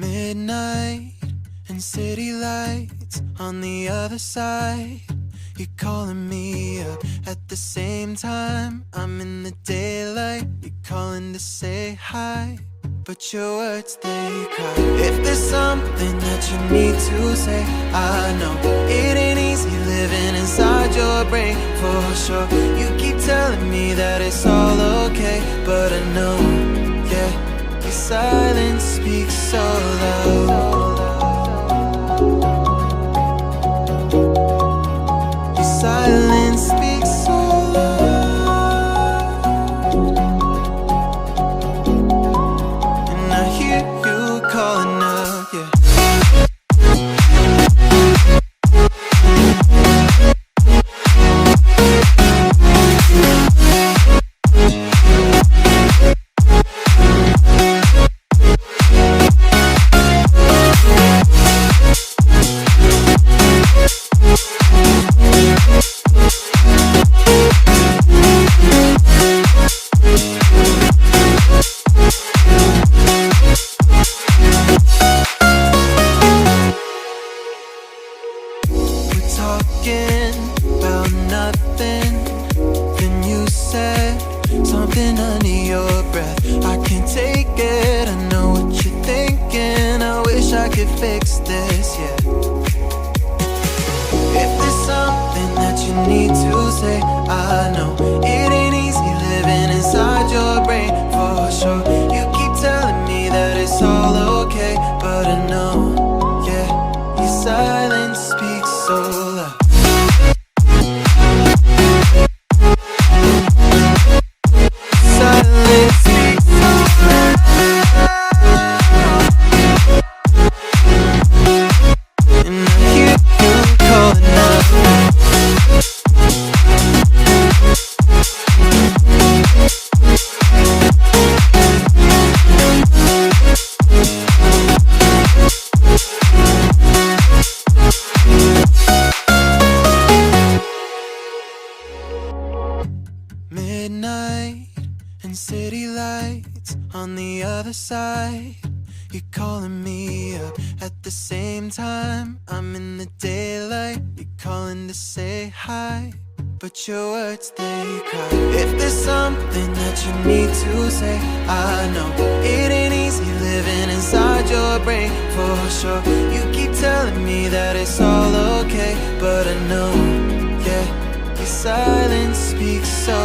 Midnight and city lights on the other side. You're calling me up at the same time. I'm in the daylight. You're calling to say hi, but your words, they cry. If there's something that you need to say, I know it ain't easy living inside your brain, for sure. You keep telling me that it's all okay, but I know, yeah, your silence speaks so loud. Your silence speaks so loud, and I hear you calling up, yeah. Talking about nothing, then you said something under your breath. I can't take it, I know what you're thinking. I wish I could fix this, yeah. If there's something that you need to say, I know it ain't easy living inside your brain, for sure. You keep telling me that it's all okay, but I know, yeah, your silence speaks so loud. Silence speaks so loud, and I hear you calling out. Midnight and city lights on the other side. You're calling me up at the same time. I'm in the daylight. You're calling to say hi, but your words, they cry. If there's something that you need to say, I know it ain't easy living inside your brain, for sure. You keep telling me that it's all okay, but I know, yeah, your silence speaks so